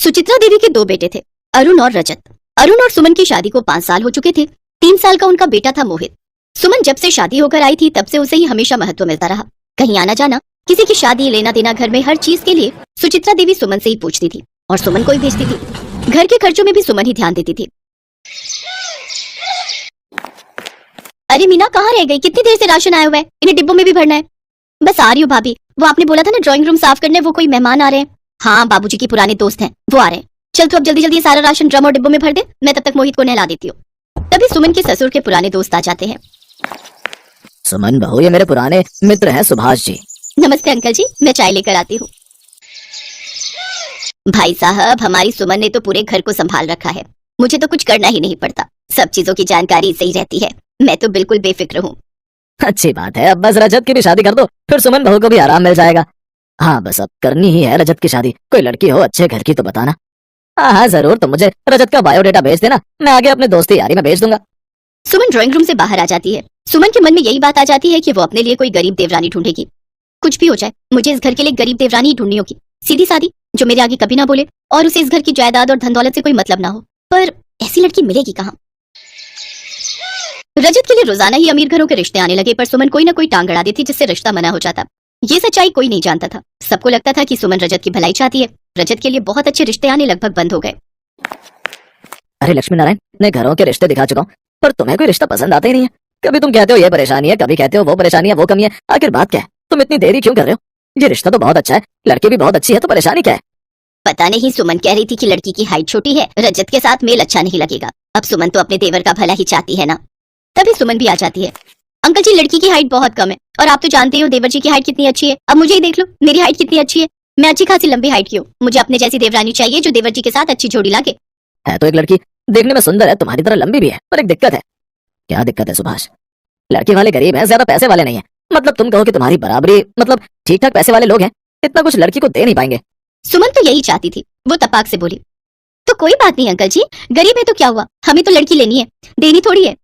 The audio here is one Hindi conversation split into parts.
सुचित्रा देवी के दो बेटे थे, अरुण और रजत। अरुण और सुमन की शादी को 5 साल हो चुके थे। 3 साल का उनका बेटा था मोहित। सुमन जब से शादी होकर आई थी तब से उसे ही हमेशा महत्व मिलता रहा। कहीं आना जाना, किसी की शादी, लेना देना, घर में हर चीज के लिए सुचित्रा देवी सुमन से ही पूछती थी और सुमन को ही भेजती थी। घर के खर्चों में भी सुमन ही ध्यान देती थी। अरे मीना, कहाँ रह गई? कितनी देर से राशन आया हुआ है, इन्हें डिब्बों में भी भरना है। बस आ रही हूँ भाभी। वो आपने बोला था ना ड्राइंग रूम साफ करने, वो कोई मेहमान आ रहे हैं। हाँ, बाबूजी के पुराने दोस्त हैं, वो आ रहे हैं। चल तू अब जल्दी जल्दी सारा राशन ड्रम और डिब्बों में भर दे, मैं तब तक मोहित को नहला देती हूँ। तभी सुमन के ससुर के पुराने दोस्त आ जाते हैं। सुमन बहू, ये मेरे पुराने मित्र हैं सुभाष जी। नमस्ते अंकल जी, मैं चाय लेकर आती हूँ। भाई साहब, हमारी सुमन ने तो पूरे घर को संभाल रखा है। मुझे तो कुछ करना ही नहीं पड़ता, सब चीजों की जानकारी सही रहती है। मैं तो बिल्कुल बेफिक्र हूँ। अच्छी बात है, अब बस रजत की भी शादी कर दो, फिर सुमन बहू को भी आराम मिल जाएगा। हाँ, बस अब करनी ही है रजत की शादी। कोई लड़की हो अच्छे घर की तो बताना। हाँ जरूर, तुम मुझे रजत का बायोडेटा भेज देना, मैं आगे अपने दोस्ती यारी में भेज दूंगा। सुमन ड्राइंग रूम से बाहर आ जाती है। सुमन के मन में यही बात आ जाती है कि वो अपने लिए कोई गरीब देवरानी ढूंढेगी। कुछ भी हो जाए, मुझे इस घर के लिए गरीब देवरानी ही ढूंढनी होगी, सीधी सादी, जो मेरे आगे कभी ना बोले और उसे इस घर की जायदाद और धन दौलत से कोई मतलब ना हो। पर ऐसी लड़की मिलेगी कहाँ? रजत के लिए रोजाना ही अमीर घरों के रिश्ते आने लगे, पर सुमन कोई ना कोई टांग अड़ा देती जिससे रिश्ता मना हो जाता। ये सच्चाई कोई नहीं जानता था। सबको लगता था कि सुमन रजत की भलाई चाहती है। रजत के लिए बहुत अच्छे रिश्ते आने लगभग बंद हो गए। अरे लक्ष्मी नारायण, मैं घरों के रिश्ते दिखा चुका हूँ, पर तुम्हें कोई रिश्ता पसंद आता ही नहीं है। कभी तुम कहते हो ये परेशानी है, कभी कहते हो वो परेशानी है, वो कमी है। आखिर बात क्या है? तुम इतनी देरी क्यों कर रहे हो? ये रिश्ता तो बहुत अच्छा है, लड़की भी बहुत अच्छी है, तो परेशानी क्या है? पता नहीं, सुमन कह रही थी कि लड़की की हाइट छोटी है, रजत के साथ मेल अच्छा नहीं लगेगा। अब सुमन तो अपने देवर का भला ही चाहती है ना। तभी सुमन भी आ जाती है। अंकल जी, लड़की की हाइट बहुत कम है और आप तो जानते हो देवर जी की हाइट कितनी अच्छी है। अब मुझे ही देख लो, मेरी हाइट कितनी अच्छी है। मैं अच्छी खासी लंबी हाइट की हूँ। मुझे अपने जैसी देवरानी चाहिए जो देवर जी के साथ अच्छी जोड़ी लागे। है तो एक लड़की, देखने में सुंदर है, तुम्हारी तरह लंबी भी है, पर एक दिक्कत है। क्या दिक्कत है सुभाष? लड़के वाले गरीब हैं, ज्यादा पैसे वाले नहीं है। मतलब तुम कहो कि तुम्हारी बराबरी, मतलब ठीक ठाक पैसे वाले लोग हैं, इतना कुछ लड़की को दे नहीं पाएंगे। सुमन तो यही चाहती थी, वो तपाक से बोली। तो कोई बात नहीं अंकल जी, गरीब है तो क्या हुआ, हमें तो लड़की लेनी है, देनी थोड़ी है।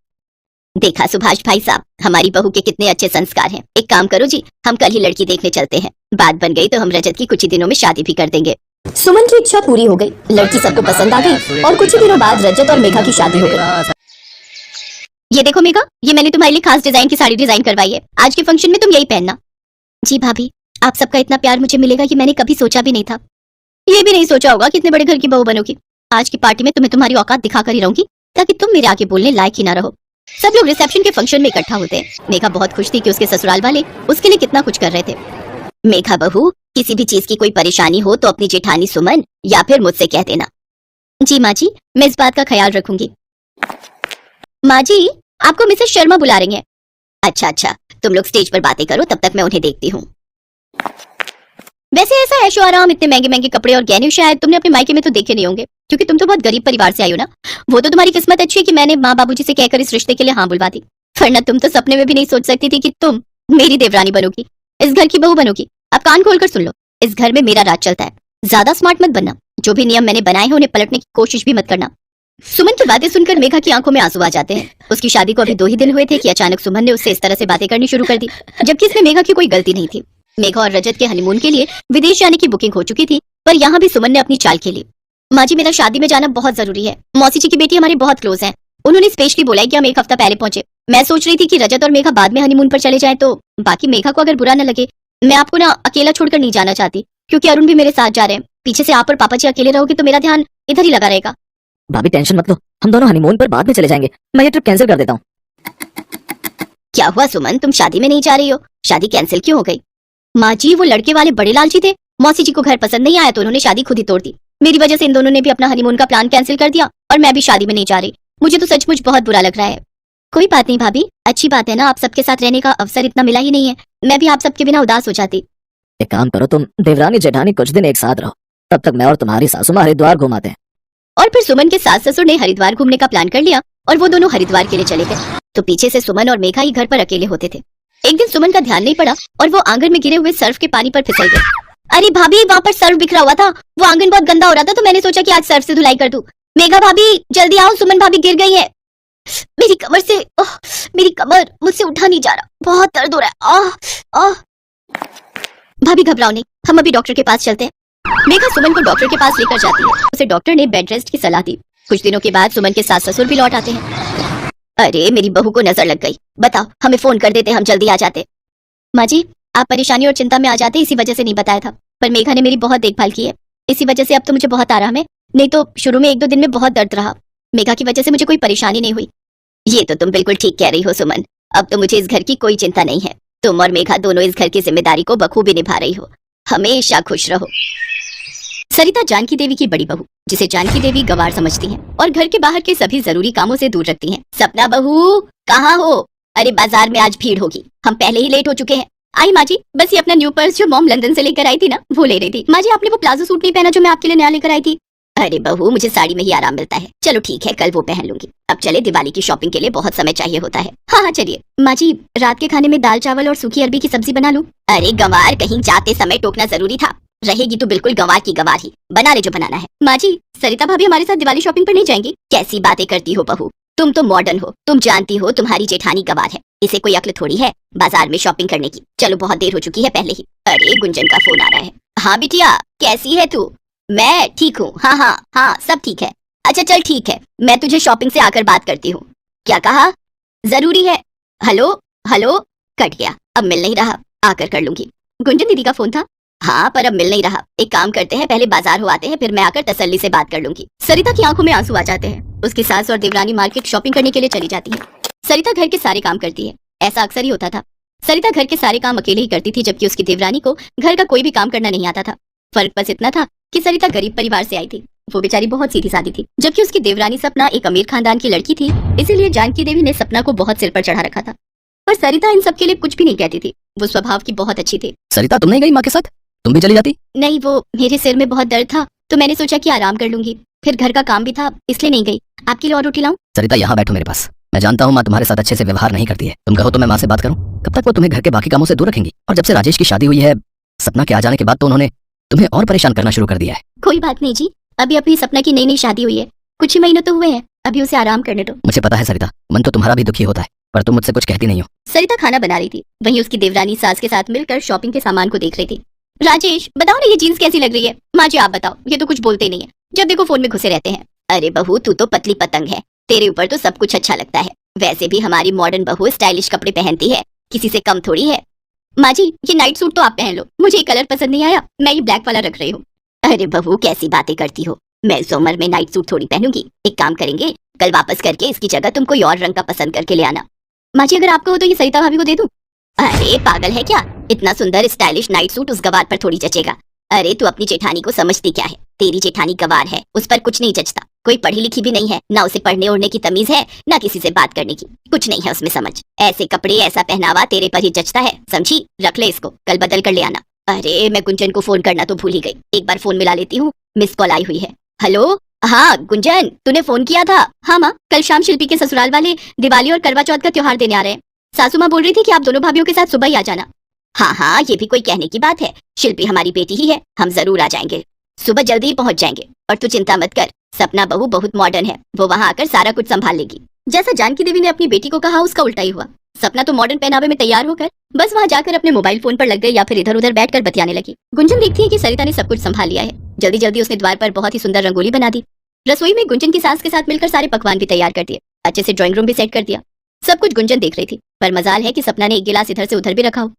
देखा सुभाष भाई साहब, हमारी बहू के कितने अच्छे संस्कार हैं। एक काम करो जी, हम कल ही लड़की देखने चलते हैं। बात बन गई तो हम रजत की कुछ ही दिनों में शादी भी कर देंगे। सुमन की इच्छा पूरी हो गई, लड़की सबको पसंद आ गई और कुछ ही दिनों बाद रजत और मेघा की शादी हो गई। ये देखो मेघा, ये मैंने तुम्हारे लिए खास डिजाइन की साड़ी डिजाइन करवाई है। आज के फंक्शन में तुम यही पहनना। जी भाभी, आप सबका इतना प्यार मुझे मिलेगा ये मैंने कभी सोचा भी नहीं था। ये भी नहीं सोचा होगा कि इतने बड़े घर की बहू बनोगी। आज की पार्टी में तुम्हें तुम्हारी औकात दिखाकर ही रहूंगी, ताकि तुम मेरे आगे बोलने लायक ही ना रहो। सब लोग रिसेप्शन के फंक्शन में इकट्ठा होते हैं। मेघा बहुत खुश थी कि उसके ससुराल वाले उसके लिए कितना कुछ कर रहे थे। मेघा बहू, किसी भी चीज की कोई परेशानी हो तो अपनी जेठानी सुमन या फिर मुझसे कह देना। जी माँ जी, मैं इस बात का ख्याल रखूंगी। माँ जी, आपको मिसेस शर्मा बुला रही हैं। अच्छा अच्छा, तुम लोग स्टेज पर बातें करो, तब तक मैं उन्हें देखती हूँ। वैसे ऐसा ऐशो आराम, इतने महंगे महंगे कपड़े और गहने शायद तुमने अपने मायके में तो देखे नहीं होंगे, क्योंकि तुम तो बहुत गरीब परिवार से आई हो ना। वो तो तुम्हारी किस्मत अच्छी है कि मैंने माँ बाबूजी से कहकर इस रिश्ते के लिए हाँ बुलवा दी, वरना तुम तो सपने में भी नहीं सोच सकती थी कि तुम मेरी देवरानी बनोगी, इस घर की बहू बनोगी। अब कान खोलकर सुन लो, इस घर में मेरा राज चलता है। ज्यादा स्मार्ट मत बनना, जो भी नियम मैंने बनाए हैं उन्हें पलटने की कोशिश भी मत करना। सुमन की बातें सुनकर मेघा की आंखों में आंसू आ जाते हैं। उसकी शादी को अभी 2 ही दिन हुए थे कि अचानक सुमन ने उससे इस तरह से बातें करनी शुरू कर दी, जबकि इसमें मेघा की कोई गलती नहीं थी। मेघा और रजत के हनीमून के लिए विदेश जाने की बुकिंग हो चुकी थी, पर यहाँ भी सुमन ने अपनी चाल खेली। माँ जी, मेरा शादी में जाना बहुत जरूरी है। मौसी जी की बेटी हमारी बहुत क्लोज है, उन्होंने स्पेशली बोला है कि हम 1 हफ्ता पहले पहुंचे। मैं सोच रही थी कि रजत और मेघा बाद में हनीमून पर चले जाएं, तो बाकी मेघा को अगर बुरा न लगे, मैं आपको ना अकेला छोड़कर नहीं जाना चाहती, क्योंकि अरुण भी मेरे साथ जा रहे हैं। पीछे से आप और पापा जी अकेले रहोगे तो मेरा ध्यान इधर ही लगा रहेगा। भाभी टेंशन मत लो, हम दोनों हनीमून पर बाद में चले जाएंगे। मैं ये ट्रिप कैंसिल कर देता हूँ। क्या हुआ सुमन, तुम शादी में नहीं जा रही हो? शादी कैंसिल क्यों हो गई? माँ जी, वो लड़के वाले बड़े लालची थे। मौसी जी को घर पसंद नहीं आया तो उन्होंने शादी खुद ही तोड़ दी। मेरी वजह से इन दोनों ने भी अपना हनीमून का प्लान कैंसिल कर दिया और मैं भी शादी में नहीं जा रही। मुझे तो सचमुच बहुत बुरा लग रहा है। कोई बात नहीं भाभी, अच्छी बात है ना, आप सबके साथ रहने का अवसर इतना मिला ही नहीं है। मैं भी आप सबके बिना उदास हो जाती। एक काम करो, तुम देवरानी जेठानी कुछ दिन एक साथ रहो, तब तक मैं और तुम्हारी सासू माँ हरिद्वार घुमाते हैं। और फिर सुमन के सास ससुर ने हरिद्वार घूमने का प्लान कर लिया और वो दोनों हरिद्वार के लिए चले गए। तो पीछे से सुमन और मेघा ही घर पर अकेले होते थे। एक दिन सुमन का ध्यान नहीं पड़ा और वो आंगन में गिरे हुए सर्फ के पानी पर फिसल गई। अरे भाभी, वहाँ पर सर्फ बिखरा हुआ था, वो आंगन बहुत गंदा हो रहा था, तो मैंने सोचा कि आज सर्फ से धुलाई कर दूं। मेघा भाभी जल्दी आओ, सुमन भाभी गिर गई है। मेरी कमर से, मेरी कमर, मुझसे उठा नहीं जा रहा, बहुत दर्द हो रहा है। भाभी घबराओ नहीं, हम अभी डॉक्टर के पास चलते हैं। मेघा सुमन को डॉक्टर के पास लेकर जाती है। उसे डॉक्टर ने बेड रेस्ट की सलाह दी। कुछ दिनों के बाद सुमन के सास ससुर भी लौट आते हैं। अरे मेरी बहू को नजर लग गई, बताओ हमें फोन कर देते, हम जल्दी आ जाते। माँ जी आप परेशानी और चिंता में आ जाते, इसी वजह से नहीं बताया था, पर मेघा ने मेरी बहुत देखभाल की है, इसी वजह से अब तो मुझे बहुत आराम है, नहीं तो शुरू में 1-2 दिन में बहुत दर्द रहा। मेघा की वजह से मुझे कोई परेशानी नहीं हुई। ये तो तुम बिल्कुल ठीक कह रही हो सुमन, अब तो मुझे इस घर की कोई चिंता नहीं है। तुम और मेघा दोनों इस घर की जिम्मेदारी को बखूबी निभा रही हो, हमेशा खुश रहो। सरिता जानकी देवी की बड़ी बहू, जिसे जानकी देवी गवार समझती हैं और घर के बाहर के सभी जरूरी कामों से दूर रखती हैं। सपना बहू कहाँ हो? अरे बाजार में आज भीड़ होगी, हम पहले ही लेट हो चुके हैं। आई माँ जी, बस ये अपना न्यू पर्स जो मॉम लंदन से लेकर आई थी ना, वो ले रही थी। माँ जी आपने वो प्लाजो सूट नहीं पहना जो मैं आपके लिए नया लेकर आई थी? अरे बहू मुझे साड़ी में ही आराम मिलता है, चलो ठीक है कल वो पहन लूंगी। अब चले, दिवाली की शॉपिंग के लिए बहुत समय चाहिए होता है। हाँ हाँ चलिए। माँ जी रात के खाने में दाल चावल और सूखी अरबी की सब्जी बना लूं? अरे गंवार, कहीं जाते समय टोकना जरूरी था, रहेगी तो बिल्कुल गंवार की गंवार ही, बना ले जो बनाना है। माँ जी सरिता भाभी हमारे साथ दिवाली शॉपिंग पर नहीं जाएंगी? कैसी बातें करती हो बहू, तुम तो मॉडर्न हो, तुम जानती हो तुम्हारी जेठानी गंवार है, इसे कोई अक्ल थोड़ी है बाजार में शॉपिंग करने की। चलो बहुत देर हो चुकी है पहले ही। अरे गुंजन का फोन आ रहा है। हाँ बिटिया कैसी है तू? मैं ठीक हूँ, हाँ हाँ हाँ सब ठीक है। अच्छा चल ठीक है, मैं तुझे शॉपिंग से आकर बात करती हूँ। क्या कहा? जरूरी है। हेलो हेलो, कट गया, अब मिल नहीं रहा, आकर कर लूंगी। गुंजन दीदी का फोन था? हाँ पर अब मिल नहीं रहा, एक काम करते हैं पहले बाजार हो आते हैं, फिर मैं आकर तसल्ली से बात कर लूंगी। सरिता की आंखों में आंसू आ जाते हैं। उसकी सास और देवरानी मार्केट शॉपिंग करने के लिए चली जाती है। सरिता घर के सारे काम करती है, ऐसा अक्सर ही होता था। सरिता घर के सारे काम अकेले ही करती थी, जबकि उसकी देवरानी को घर का कोई भी काम करना नहीं आता था। फर्क बस इतना था कि सरिता गरीब परिवार से आई थी, वो बेचारी बहुत सीधी सादी थी, जबकि उसकी देवरानी सपना एक अमीर खानदान की लड़की थी। इसीलिए जानकी देवी ने सपना को बहुत सिर पर चढ़ा रखा था, पर सरिता इन सब के लिए कुछ भी नहीं कहती थी, वो स्वभाव की बहुत अच्छी थी। सरिता तुम नहीं गई माँ के साथ? तुम भी चली जाती। नहीं, वो मेरे सिर में बहुत दर्द था तो मैंने सोचा कि आराम कर लूंगी, फिर घर का काम भी था इसलिए नहीं गई। आपके लिए और रोटी लाऊं? सरिता यहाँ बैठो मेरे पास, मैं जानता हूँ माँ तुम्हारे साथ अच्छे से व्यवहार नहीं करती है, तुम कहो तो मैं माँ से बात करूँ। कब तक वो तुम्हें घर के बाकी कामों से दूर रखेंगी? और जब से राजेश की शादी हुई है, सपना के आ जाने के बाद तो उन्होंने तुम्हें और परेशान करना शुरू कर दिया है। कोई बात नहीं जी, अभी अपनी सपना की नई नई शादी हुई है, कुछ ही महीनों तो हुए हैं, अभी उसे आराम करने दो। मुझे पता है सरिता, मन तो तुम्हारा भी दुखी होता है, पर तुम मुझसे कुछ कहती नहीं हो। सरिता खाना बना रही थी, वहीं उसकी देवरानी सास के साथ मिलकर शॉपिंग के सामान को देख रही थी। राजेश बताओ ना ये जीन्स कैसी लग रही है? माँ जी आप बताओ, ये तो कुछ बोलते नहीं है, जब देखो फोन में घुसे रहते हैं। अरे बहू तू तो पतली पतंग है, तेरे ऊपर तो सब कुछ अच्छा लगता है, वैसे भी हमारी मॉडर्न बहू स्टाइलिश कपड़े पहनती है, किसी से कम थोड़ी है। माँ जी ये नाइट सूट तो आप पहन लो, मुझे ये कलर पसंद नहीं आया, मैं ये ब्लैक वाला रख रही हूँ। अरे बहू कैसी बातें करती हो, मैं इस उम्र में नाइट सूट थोड़ी पहनूंगी। एक काम करेंगे, कल वापस करके इसकी जगह तुम कोई और रंग का पसंद करके ले आना। माँ जी अगर आपको हो तो ये सरिता भाभी को दे दूं? अरे पागल है क्या, इतना सुंदर स्टाइलिश नाइट सूट उस गवार पर थोड़ी जचेगा। अरे तू अपनी जेठानी को समझती क्या है, तेरी जेठानी गवार है, उस पर कुछ नहीं जचता, कोई पढ़ी लिखी भी नहीं है, ना उसे पढ़ने ओढ़ने की तमीज है, ना किसी से बात करने की, कुछ नहीं है उसमें समझ। ऐसे कपड़े ऐसा पहनावा तेरे पर ही जचता है, समझी? रख ले इसको, कल बदल कर ले आना। अरे मैं गुंजन को फोन करना तो भूल ही गई, एक बार फोन मिला लेती हूँ, मिस कॉल आई हुई है। हेलो हाँ गुंजन, तूने फोन किया था? हाँ माँ, कल शाम शिल्पी के ससुराल वाले दिवाली और करवा चौथ का त्योहार देने आ रहे हैं, सासू माँ बोल रही थी कि आप दोनों भाभीयों के साथ सुबह ही आ जाना। हाँ हाँ ये भी कोई कहने की बात है, शिल्पी हमारी बेटी ही है, हम जरूर आ जाएंगे, सुबह जल्दी ही पहुंच जाएंगे। और तू चिंता मत कर, सपना बहू बहुत मॉडर्न है, वो वहाँ आकर सारा कुछ संभाल लेगी। जैसा जानकी देवी ने अपनी बेटी को कहा उसका उल्टा ही हुआ। सपना तो मॉडर्न पहनावे में तैयार होकर बस वहाँ जाकर अपने मोबाइल फोन पर लग गई या फिर इधर उधर बैठकर बतियाने लगी। गुंजन देखती है कि सरिता ने सब कुछ संभाल लिया है, जल्दी जल्दी उसने द्वार पर बहुत ही सुंदर रंगोली बना दी। रसोई में गुंजन की सास के साथ मिलकर सारे पकवान भी तैयार कर दिए, अच्छे से ड्राइंग रूम भी सेट कर दिया। सब कुछ गुंजन देख रही थी, पर मजाल है कि सपना ने एक गिलास इधर से उधर भी रखा हो।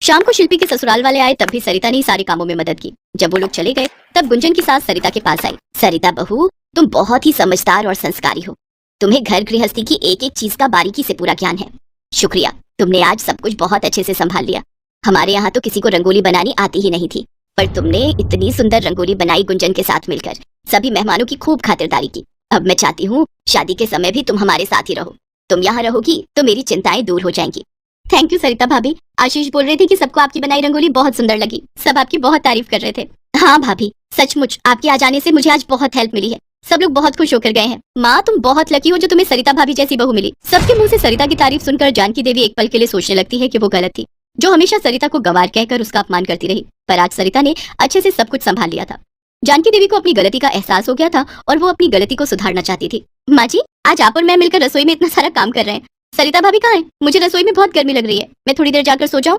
शाम को शिल्पी के ससुराल वाले आए तब भी सरिता ने सारे कामों में मदद की। जब वो लोग चले गए तब गुंजन की सास सरिता के पास आई। सरिता बहू तुम बहुत ही समझदार और संस्कारी हो, तुम्हें घर गृहस्थी की एक एक चीज का बारीकी से पूरा ज्ञान है। शुक्रिया, तुमने आज सब कुछ बहुत अच्छे से संभाल लिया। हमारे यहाँ तो किसी को रंगोली बनानी आती ही नहीं थी, पर तुमने इतनी सुंदर रंगोली बनाई गुंजन के साथ मिलकर, सभी मेहमानों की खूब खातिरदारी की। अब मैं चाहती हूँ शादी के समय भी तुम हमारे साथ ही रहो, तुम यहाँ रहोगी तो मेरी चिंताएं दूर हो जाएंगी। थैंक यू सरिता भाभी, आशीष बोल रहे थे कि सबको आपकी बनाई रंगोली बहुत सुंदर लगी, सब आपकी बहुत तारीफ कर रहे थे। हाँ भाभी सचमुच आपके आ जाने से मुझे आज बहुत हेल्प मिली है, सब लोग बहुत खुश होकर गए हैं। माँ तुम बहुत लकी हो जो तुम्हें सरिता भाभी जैसी बहू मिली। सबके मुंह से सरिता की तारीफ सुनकर जानकी देवी एक पल के लिए सोचने लगती है कि वो गलत थी, जो हमेशा सरिता को गंवार कहकर उसका अपमान करती रही, पर आज सरिता ने अच्छे से सब कुछ संभाल लिया था। जानकी देवी को अपनी गलती का एहसास हो गया था और वो अपनी गलती को सुधारना चाहती थी। माँ जी आज आप और मैं मिलकर रसोई में इतना सारा काम कर रहे हैं, सरिता भाभी कहाँ है? मुझे रसोई में बहुत गर्मी लग रही है, मैं थोड़ी देर जाकर सो जाऊं।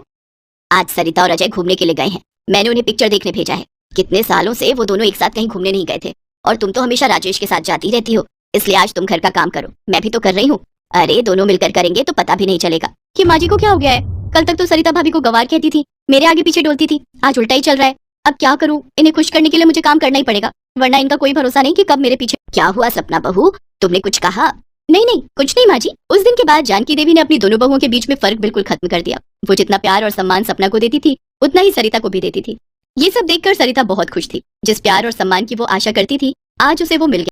आज सरिता और अजय घूमने के लिए गए हैं, मैंने उन्हें पिक्चर देखने भेजा है, कितने सालों से वो दोनों एक साथ कहीं घूमने नहीं गए थे, और तुम तो हमेशा राजेश के साथ जाती रहती हो, इसलिए आज तुम घर का काम करो, मैं भी तो कर रही हूँ। अरे दोनों मिलकर करेंगे तो पता भी नहीं चलेगा कि माँ जी को क्या हो गया है। कल तक तो सरिता भाभी को गंवार कहती थी, मेरे आगे पीछे डोलती थी, आज उल्टा ही चल रहा है। अब क्या करूँ, इन्हें खुश करने के लिए मुझे काम करना ही पड़ेगा, वरना इनका कोई भरोसा नहीं कि कब मेरे पीछे। क्या हुआ सपना बहू, तुमने कुछ कहा? नहीं नहीं कुछ नहीं माँ जी। उस दिन के बाद जानकी देवी ने अपनी दोनों बहुओं के बीच में फर्क बिल्कुल खत्म कर दिया। वो जितना प्यार और सम्मान सपना को देती थी उतना ही सरिता को भी देती थी। ये सब देखकर सरिता बहुत खुश थी। जिस प्यार और सम्मान की वो आशा करती थी आज उसे वो मिल गया।